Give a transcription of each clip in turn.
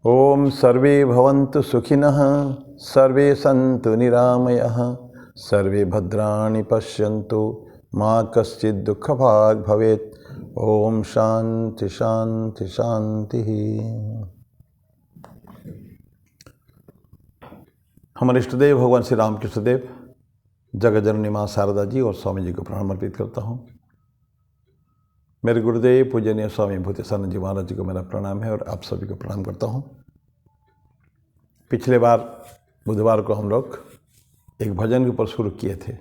ओम सर्वे भवन्तु सुखिनः, सर्वे सन्तु निरामयः, सर्वे भद्राणि पश्यन्तु, मा कश्चित् दुःखभाग् भवेत्। ओम शांति शांति शांति। हमारे इष्टदेव भगवान श्री रामकृष्ण देव, जगतजननी माँ शारदा जी और स्वामी जी को प्रणाम अर्पित करता हूँ। मेरे गुरुदेव पूजनीय स्वामी भूतेशानंद जी महाराज जी को मेरा प्रणाम है और आप सभी को प्रणाम करता हूँ। पिछले बार बुधवार को हम लोग एक भजन के ऊपर शुरू किए थे।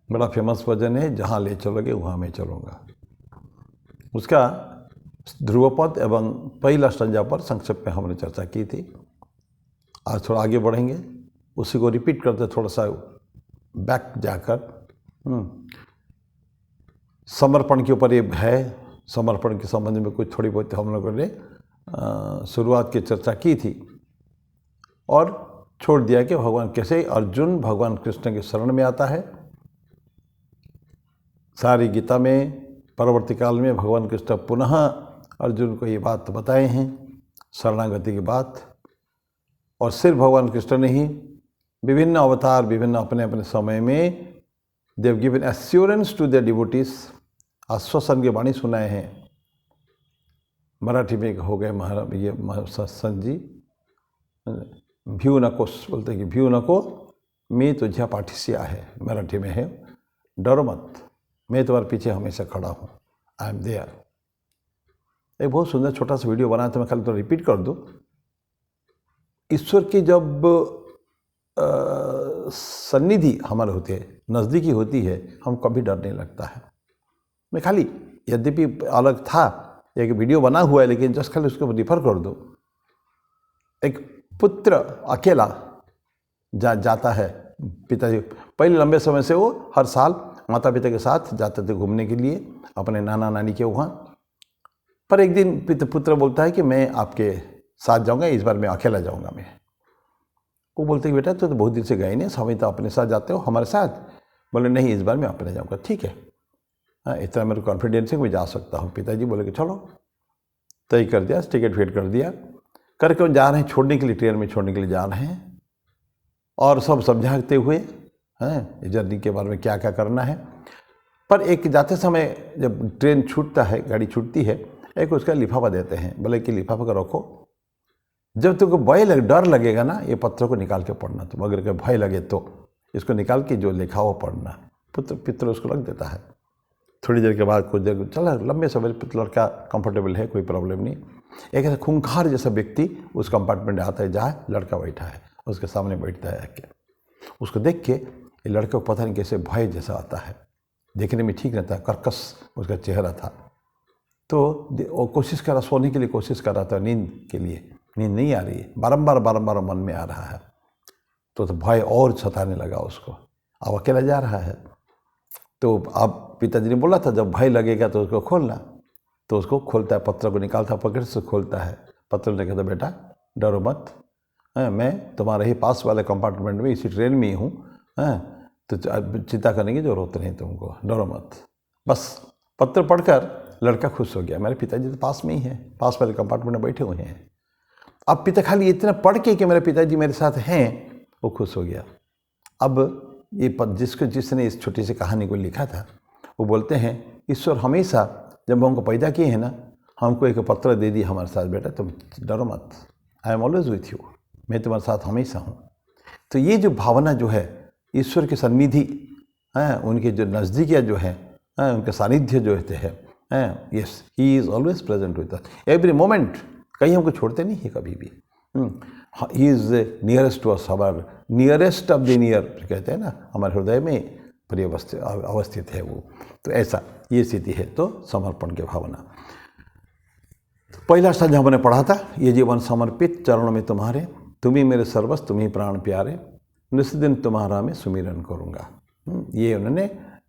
बड़ा फेमस भजन है, जहाँ ले चलोगे वहाँ मैं चलूँगा। उसका ध्रुवपद एवं पहला स्टंजा पर संक्षेप में हमने चर्चा की थी। आज थोड़ा आगे बढ़ेंगे, उसी को रिपीट करते थोड़ा सा बैक जाकर समर्पण के ऊपर ये है। समर्पण के संबंध में कुछ थोड़ी बहुत हम लोगों ने शुरुआत की चर्चा की थी और छोड़ दिया कि भगवान कैसे अर्जुन भगवान कृष्ण के शरण में आता है। सारी गीता में परवर्ती काल में भगवान कृष्ण पुनः अर्जुन को ये बात बताए हैं, शरणागति की बात। और सिर्फ भगवान कृष्ण ने ही विभिन्न अवतार, विभिन्न अपने अपने समय में they've given assurance to the devotees, आश्वासन की वाणी सुनाए हैं। मराठी में हो गए महाराज ये संत जी, भीऊ नको बोलते कि भीऊ नको मी तुझ्या पाठीशी आहे। मराठी में है, डरो मत, मैं तुम्हारे पीछे हमेशा खड़ा हूँ, आई एम देयर। एक बहुत सुंदर छोटा सा वीडियो बनाया था, मैं खाली तो रिपीट कर दूँ। ईश्वर की जब सन्निधि हमारे होती है, नज़दीकी होती है, हम कभी डर नहीं लगता है। मैं खाली यद्यपि अलग था, एक वीडियो बना हुआ है, लेकिन जस्ट खाली उसको रिफर कर दो। एक पुत्र अकेला जाता है, पिताजी पहले लंबे समय से वो हर साल माता पिता के साथ जाते थे घूमने के लिए अपने नाना नानी के वहाँ। पर एक दिन पुत्र बोलता है कि मैं आपके साथ जाऊँगा, इस बार मैं अकेला जाऊँगा। मैं वो बोलते कि बेटा तो बहुत दिन से गए नहीं, समय तो अपने साथ जाते हो हमारे साथ। बोले नहीं, इस बार मैं अपने जाऊँगा। ठीक है, इतना मेरे कॉन्फिडेंस है कि मैं जा सकता हूँ। पिताजी बोले कि चलो, तय कर दिया, टिकट वेट कर दिया, करके वो जा रहे हैं छोड़ने के लिए, ट्रेन में छोड़ने के लिए जा रहे हैं। और सब समझाते हुए हैं जर्नी के बारे में क्या क्या करना है। पर एक जाते समय जब ट्रेन छूटता है, गाड़ी छूटती है, एक उसका लिफाफा देते हैं, बोले कि लिफाफा को रखो, जब तुमको डर लगेगा ना, ये पत्रों को निकाल के पढ़ना। तुम अगर के भय लगे तो इसको निकाल के जो लिखा हो पढ़ना। पित्र उसको रख देता है। थोड़ी देर के बाद कुछ देर चला, लंबे समय लड़का कंफर्टेबल है, कोई प्रॉब्लम नहीं। एक ऐसा खूंखार जैसा व्यक्ति उस कंपार्टमेंट में आता है जहाँ लड़का बैठा है, उसके सामने बैठता है आके। उसको देख के ये लड़के को पता नहीं कैसे भय जैसा आता है, देखने में ठीक रहता है, कर्कश उसका चेहरा था। तो वो कोशिश कर रहा, सोने के लिए कोशिश कर रहा था, नींद के लिए, नींद नहीं आ रही है, बारंबार मन में आ रहा है। तो भय और सताने लगा उसको। अब अकेला जा रहा है, तो अब पिताजी ने बोला था जब भय लगेगा तो उसको खोलना। तो उसको खोलता है, पत्र को निकालता है, पकड़ से खोलता है। पत्र ने कहता बेटा डरो मत, मैं तुम्हारे ही पास वाले कंपार्टमेंट में इसी ट्रेन में ही हूँ, तो चिंता करने की जरूरत नहीं तुमको, डरो मत। बस पत्र पढ़कर लड़का खुश हो गया, मेरे पिताजी तो पास में ही हैं, पास वाले कंपार्टमेंट में बैठे हुए हैं। अब पिता खाली इतना पढ़ के कि मेरे पिताजी मेरे साथ हैं, वो खुश हो गया। अब ये जिसने इस छोटी सी कहानी को लिखा था, वो बोलते हैं ईश्वर हमेशा जब हमको पैदा किए हैं ना, हमको एक पत्र दे दी हमारे साथ, बेटा तुम डरो मत, I am always with you, मैं तुम्हारे साथ हमेशा हूँ। तो ये जो भावना जो है ईश्वर की सन्निधि, उनके जो नज़दीकियाँ जो है, उनके सानिध्य जो होते हैं, yes he is always present with us every moment, कहीं हमको छोड़ते नहीं है कभी भी। He is nearest to us, हमार नियरेस्ट ऑफ द नियर कहते हैं ना, हमारे हृदय में अवस्थित है वो। तो ऐसा ये स्थिति है। तो समर्पण की भावना, तो पहला संजय हमने पढ़ा था, ये जीवन समर्पित चरणों में तुम्हारे, तुम ही मेरे सर्वस्व, तुम ही प्राण प्यारे, निस्दिन तुम्हारा मैं सुमिरन करूँगा। ये उन्होंने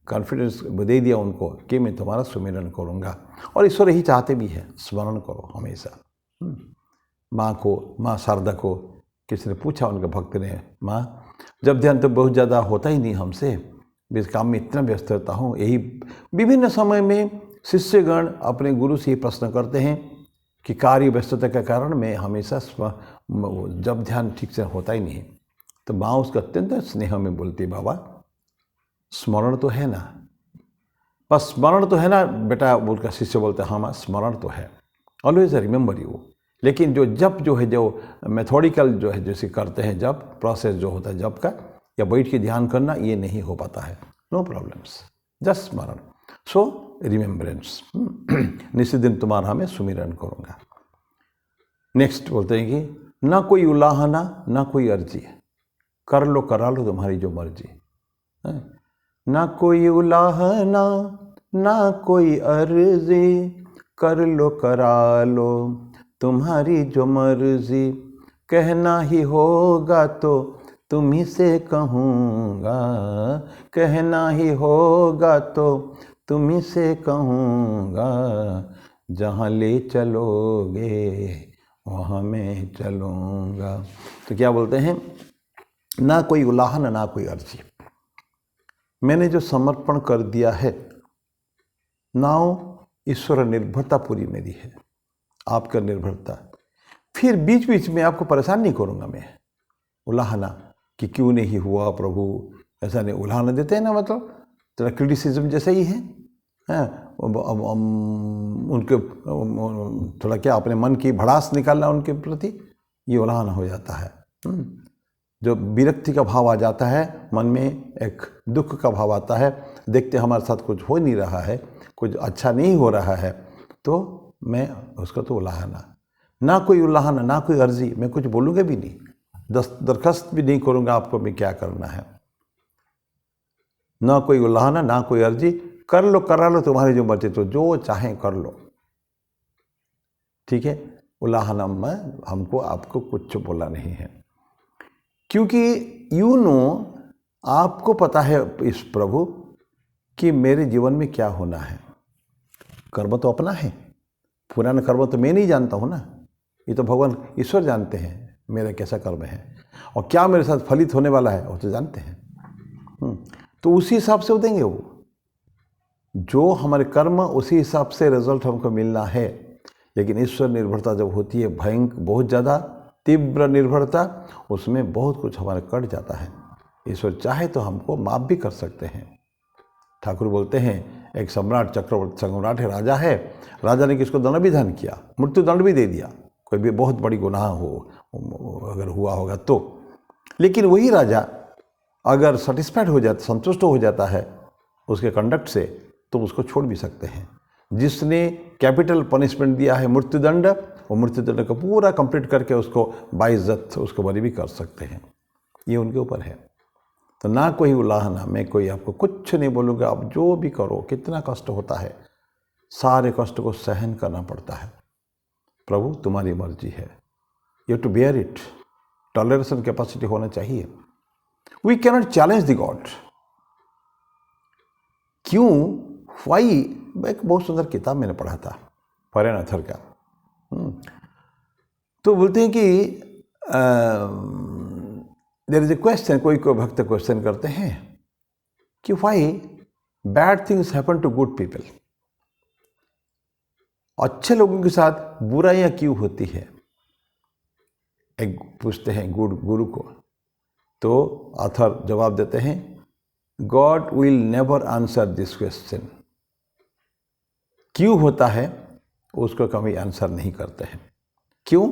कॉन्फिडेंस दे दिया उनको कि मैं तुम्हारा सुमिरन करूँगा। और ईश्वर यही चाहते भी है, स्मरण करो हमेशा। माँ शारदा को किसी ने पूछा, उनके भक्त ने, माँ जब ध्यान तो बहुत ज़्यादा होता ही नहीं हमसे, इस काम में इतना व्यस्त रहता हूँ। यही विभिन्न समय में शिष्यगण अपने गुरु से प्रश्न करते हैं कि कार्य व्यस्तता के कारण मैं हमेशा जब ध्यान ठीक से होता ही नहीं, तो माँ उसका अत्यंत स्नेह में बोलती, बाबा स्मरण तो है ना, बस स्मरण तो है ना बेटा। उनका शिष्य बोलता है, हाँ माँ स्मरण तो है, ऑलवेज रिमेंबर यू। लेकिन जो जप जो है, जो मेथोडिकल जो है, जैसे करते हैं जप प्रोसेस जो होता है जप का, या बैठ के ध्यान करना, ये नहीं हो पाता है। नो प्रॉब्लम्स, जस्ट स्मरण। सो रिमेम्बरेंस, निश्चित दिन तुम्हारा मैं सुमिरन करूँगा। नेक्स्ट बोलते हैं कि ना कोई उलाहना ना कोई अर्जी, कर लो करा लो तुम्हारी जो मर्जी। ना कोई उलाहना ना कोई अर्जी, कर लो करा लो तुम्हारी जो मर्जी। कहना ही होगा तो तुम्ही से कहूँगा, कहना ही होगा तो तुम्ही से कहूँगा। जहाँ ले चलोगे वहाँ मैं चलूँगा। तो क्या बोलते हैं, ना कोई उलाहन ना कोई अर्जी, मैंने जो समर्पण कर दिया है, नाउ ईश्वर निर्भरता पूरी मेरी है, आपका निर्भरता। फिर बीच बीच में आपको परेशान नहीं करूँगा मैं, उलाहना कि क्यों नहीं हुआ प्रभु, ऐसा नहीं। उलाहना देते हैं ना, मतलब थोड़ा क्रिटिसिज्म जैसे ही है। उनके थोड़ा क्या अपने मन की भड़ास निकालना उनके प्रति, ये उलाहना हो जाता है। जो विरक्ति का भाव आ जाता है मन में, एक दुख का भाव आता है, देखते हमारे साथ कुछ हो नहीं रहा है, कुछ अच्छा नहीं हो रहा है, तो मैं उसका तो उलाहना। ना कोई उलाहना ना कोई अर्जी, मैं कुछ बोलूँगा भी नहीं, दरखास्त भी नहीं करूँगा आपको मैं क्या करना है। ना कोई उलाहना ना कोई अर्जी, कर लो करा लो तुम्हारी जो मर्जी, तो जो चाहें कर लो, ठीक है। उलाहना में हमको आपको कुछ बोला नहीं है, क्योंकि यू नो आपको पता है इस प्रभु कि मेरे जीवन में क्या होना है। कर्म तो अपना है, पुराना कर्म तो मैं नहीं जानता हूँ ना, ये तो भगवान ईश्वर जानते हैं मेरा कैसा कर्म है और क्या मेरे साथ फलित होने वाला है, वो तो जानते हैं। तो उसी हिसाब से वो देंगे, वो जो हमारे कर्म उसी हिसाब से रिजल्ट हमको मिलना है। लेकिन ईश्वर निर्भरता जब होती है भयंकर, बहुत ज़्यादा तीव्र निर्भरता, उसमें बहुत कुछ हमारा कट जाता है। ईश्वर चाहे तो हमको माफ़ भी कर सकते हैं। ठाकुर बोलते हैं एक सम्राट, चक्रवर्ती सम्राट है, राजा है, राजा ने किसको दंड विधान किया, मृत्यु दंड भी दे दिया, कोई भी बहुत बड़ी गुनाह हो अगर हुआ होगा तो। लेकिन वही राजा अगर सेटिस्फाइड हो जाता, संतुष्ट हो जाता है उसके कंडक्ट से, तो उसको छोड़ भी सकते हैं। जिसने कैपिटल पनिशमेंट दिया है मृत्युदंड, वो मृत्युदंड को पूरा कंप्लीट करके उसको बाइज्जत उसको बरी भी कर सकते हैं, ये उनके ऊपर है। तो ना कोई उलाहना, मैं कोई आपको कुछ नहीं बोलूँगा, आप जो भी करो, कितना कष्ट होता है, सारे कष्ट को सहन करना पड़ता है। प्रभु तुम्हारी मर्जी है, you to bear it, toleration capacity होना चाहिए। We cannot challenge the God. क्यों, वाई, एक बहुत सुंदर किताब मैंने पढ़ा था फॉरेन अथर का। तो बोलते हैं कि देयर इज ए क्वेश्चन, कोई भक्त क्वेश्चन करते हैं कि why bad things happen to good people, अच्छे लोगों के साथ बुराइयां क्यों होती है। एक पूछते हैं गुरु को, तो ऑथर जवाब देते हैं, God will never answer this question. क्यों होता है उसको कभी आंसर नहीं करते हैं। क्यों,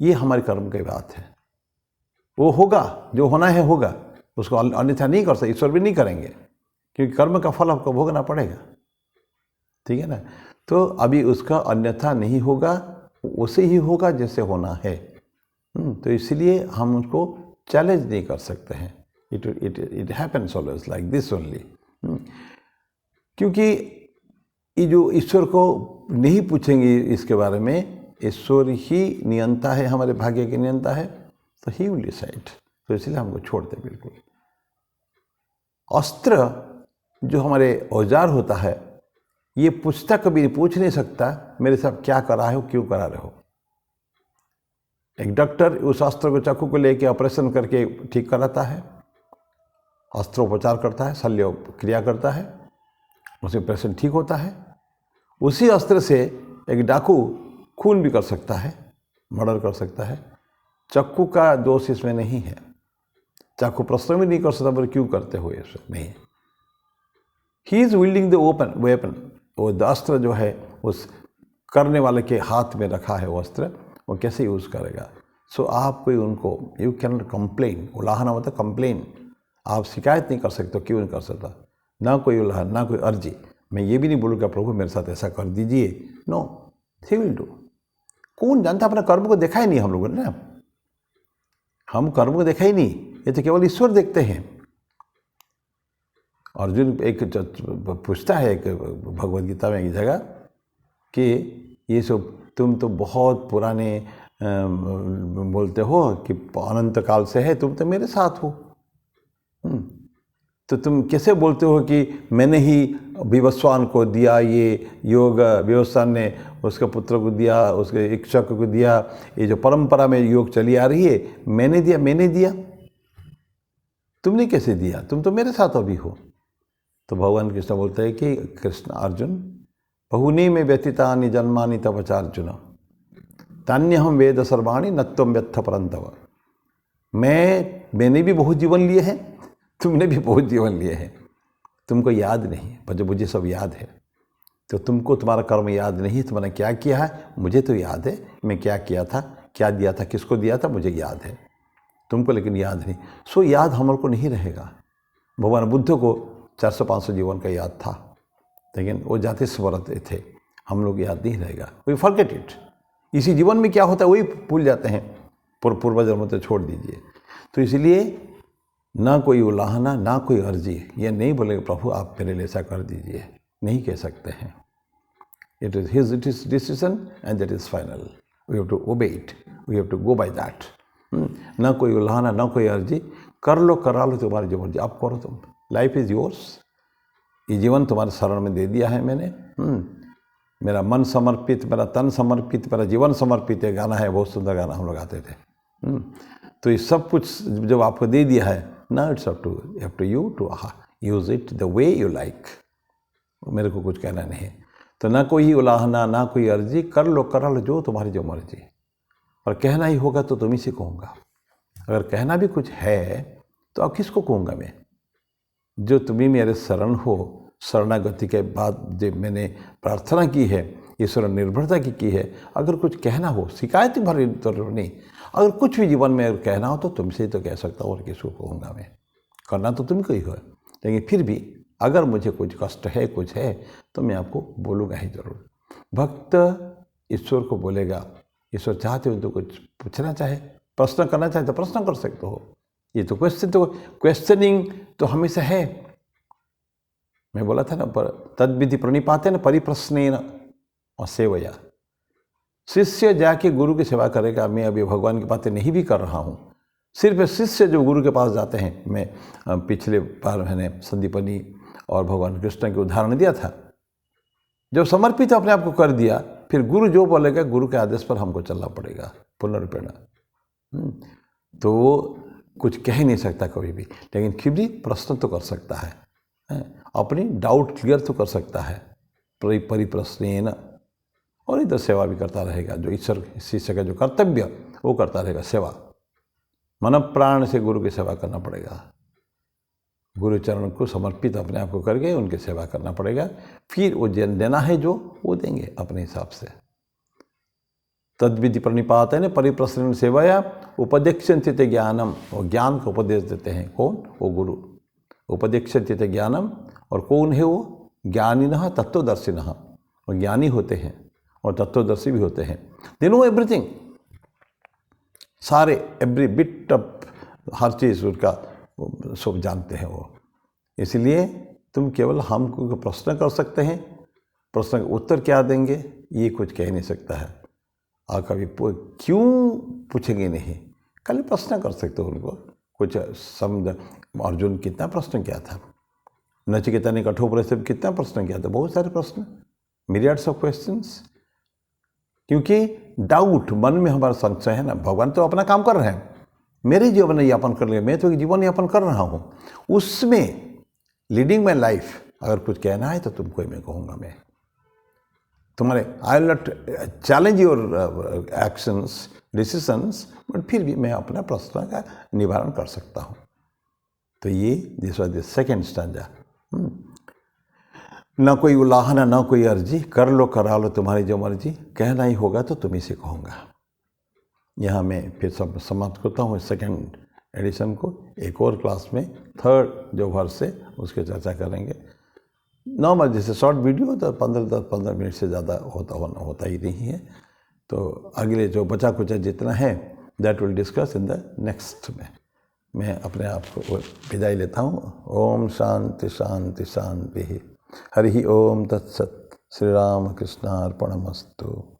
ये हमारे कर्म की बात है। वो होगा जो होना है होगा, उसको अन्यथा नहीं कर सकते, ईश्वर भी नहीं करेंगे, क्योंकि कर्म का फल आपको भोगना पड़ेगा, ठीक है ना। तो अभी उसका अन्यथा नहीं होगा, उसे ही होगा जैसे होना है। तो इसलिए हम उसको चैलेंज नहीं कर सकते हैं। It happens always like this only. क्योंकि ये जो ईश्वर को नहीं पूछेंगे इसके बारे में, ईश्वर ही नियंता है, हमारे भाग्य की नियंता है, तो ही विल डिसाइड। तो इसलिए हमको छोड़ दे बिल्कुल। अस्त्र जो हमारे औजार होता है, ये पूछता कभी पूछ नहीं सकता मेरे साथ क्या करा है, क्यों करा रहे हो। एक डॉक्टर उस अस्त्र को, चाकू को लेके ऑपरेशन करके ठीक कराता है, अस्त्रोपचार करता है, शल्य क्रिया करता है, उससे पेशेंट ठीक होता है। उसी अस्त्र से एक डाकू खून भी कर सकता है, मर्डर कर सकता है। चाकू का दोष इसमें नहीं है, चाकू प्रश्न भी नहीं कर सकता, पर क्यों करते हो ये सब नहीं। He is building the open weapon, वो अस्त्र जो है उस करने वाले के हाथ में रखा है, वो अस्त्र वो कैसे यूज़ करेगा। सो आप कोई उनको, यू कैन नॉट कंप्लेन, उलाहना मतलब कंप्लेन, आप शिकायत नहीं कर सकते, क्यों नहीं कर सकता, ना कोई उलाहन ना कोई अर्जी। मैं ये भी नहीं बोलूँगा प्रभु मेरे साथ ऐसा कर दीजिए, नो, ही विल डू। कौन जानता, अपना कर्म को देखा ही नहीं हम लोगों ने ना, हम कर्म को देखा ही नहीं, ये तो केवल ईश्वर देखते हैं। अर्जुन एक पूछता है एक भगवद गीता में एक जगह कि ये सब तुम तो बहुत पुराने बोलते हो कि अनंत काल से है, तुम तो मेरे साथ हो, तो तुम कैसे बोलते हो कि मैंने ही विवस्वान को दिया ये योग, विवस्वान ने उसके पुत्र को दिया, उसके इक्षक को दिया, ये जो परंपरा में योग चली आ रही है मैंने दिया, तुमने कैसे दिया, तुम तो मेरे साथ अभी हो। तो भगवान कृष्ण बोलते हैं कि कृष्ण अर्जुन बहुनी में व्यतीतानि जन्मानि तव चार्जुन तान्यहम वेद सर्वाणि नत्वम व्यथ परंतव। मैंने भी बहुत जीवन लिए हैं, तुमने भी बहुत जीवन लिए हैं, तुमको याद नहीं, पर जो मुझे सब याद है। तो तुमको तुम्हारा कर्म याद नहीं, तुमने क्या किया है मुझे तो याद है, मैं क्या किया था, क्या दिया था, किसको दिया था, मुझे याद है, तुमको लेकिन याद नहीं। सो याद हम लोग को नहीं रहेगा। भगवान बुद्ध को 400-500 जीवन का याद था, लेकिन वो जाते स्मरते थे, हम लोग याद नहीं रहेगा, वी फॉरगेट इट। इसी जीवन में क्या होता है वही भूल जाते हैं, पूर्व जन्म तो छोड़ दीजिए। तो इसलिए ना कोई उलाहना ना कोई अर्जी, ये नहीं बोलेगा प्रभु आप मेरे लिए ऐसा कर दीजिए, नहीं कह सकते हैं। It is decision and that is final, we have to obey it, we have to go by that. ना कोई उलाहना ना कोई अर्जी, कर लो करा लो तुम्हारी जो मर्जी आप करो, तुम लाइफ इज़ योर्स, ये जीवन तुम्हारे शरण में दे दिया है मैंने। मेरा मन समर्पित, मेरा तन समर्पित, मेरा जीवन समर्पित, है गाना है, बहुत सुंदर गाना हम लोग गाते थे। तो ये सब कुछ जब आपको दे दिया है ना, it's up to you to use it the way you like, मेरे को कुछ कहना नहीं। तो ना कोई उलाहना ना कोई अर्जी, कर लो करा लो जो तुम्हारी जो मर्जी। और कहना ही होगा तो तुम ही से कहूँगा, अगर कहना भी कुछ है तो अब किसको कहूँगा मैं, जो तुम्हें मेरे शरण हो, शरणागति के बाद जब मैंने प्रार्थना की है, ईश्वर निर्भरता की है, अगर कुछ कहना हो, शिकायत भरी जरूर नहीं, अगर कुछ भी जीवन में अगर कहना हो तो तुमसे ही तो कह सकता हूँ, और किसको कहूँगा मैं, करना तो तुमको ही हो। लेकिन फिर भी अगर मुझे कुछ कष्ट है, कुछ है, तो मैं आपको बोलूँगा ही जरूर। भक्त ईश्वर को बोलेगा, ईश्वर चाहते हो तो कुछ पूछना चाहे, प्रश्न करना चाहे तो प्रश्न कर सकते हो। ये तो क्वेश्चनिंग तो हमेशा है। मैं बोला था ना, तद विधि प्रणिपाते न परिप्रश्नेन और सेवया। शिष्य जाके गुरु की सेवा करेगा। मैं अभी भगवान की बातें नहीं भी कर रहा हूँ, सिर्फ शिष्य जो गुरु के पास जाते हैं। मैं पिछले बार मैंने संदीपनी और भगवान कृष्ण के उदाहरण दिया था। जब समर्पित अपने आप को कर दिया, फिर गुरु जो बोलेगा, गुरु के आदेश पर हमको चलना पड़ेगा पूर्णरूपेण। तो कुछ कह ही नहीं सकता कभी भी, लेकिन फिर भी प्रश्न तो कर सकता है, अपनी डाउट क्लियर तो कर सकता है परिप्रश्नेन, और इधर सेवा भी करता रहेगा। जो ईश्वर शिष्य का जो कर्तव्य वो करता रहेगा, सेवा मन प्राण से गुरु की सेवा करना पड़ेगा। गुरु चरण को समर्पित अपने आप को करके उनकी सेवा करना पड़ेगा। फिर वो देना है जो वो देंगे अपने हिसाब से। तद विधि प्रणिपात है न परिप्रश्न सेवाया उपदेक्षन्ति ज्ञानम, वो ज्ञान को उपदेश देते हैं। कौन? वो गुरु। उपदेक्षन्ति ज्ञानम, और कौन है वो? ज्ञानिनः तत्वदर्शिनः, वो ज्ञानी होते हैं और तत्वदर्शी भी होते हैं। दे नो एवरीथिंग, सारे एवरी बिट ऑफ हर चीज़ उनका सब जानते हैं वो। इसलिए तुम केवल हमको प्रश्न कर सकते हैं, प्रश्न का उत्तर क्या देंगे ये कुछ कह नहीं सकता है। और कभी क्यों पूछेंगे नहीं, कल प्रश्न कर सकते हो उनको कुछ समझ। अर्जुन कितना प्रश्न किया था, नचिकेता ने कठोपनिषद कितना प्रश्न किया था, बहुत सारे प्रश्न, मिलियर्ड्स ऑफ क्वेश्चंस। क्योंकि डाउट मन में हमारा संशय है ना। भगवान तो अपना काम कर रहे हैं, मेरे जीवन यापन कर लिया, मैं तो जीवन यापन कर रहा हूँ, उसमें लीडिंग माई लाइफ। अगर कुछ कहना है तो तुमको ही मैं कहूँगा मैं। तुम्हारे I will not challenge your actions decisions, but फिर भी मैं अपना प्रश्न का निवारण कर सकता हूँ। तो ये this was the second stanza. ना कोई उलाहना ना कोई अर्जी, कर लो करा लो तुम्हारी जो मर्जी, कहना ही होगा तो तुम्ही से कहूँगा। यहाँ मैं फिर सब समाप्त करता हूँ सेकेंड एडिशन को। एक और क्लास में थर्ड जो वर्स है उसकी चर्चा करेंगे। नॉर्मल जैसे शॉर्ट वीडियो तो 15 मिनट से ज़्यादा होता ही नहीं है। तो अगले जो बचा कुचा जितना है that will discuss in the next में। मैं अपने आप को विदाई लेता हूँ। ओम शांति शांति शांति। हरि ओम तत्सत। श्री राम कृष्णार्पणमस्तु।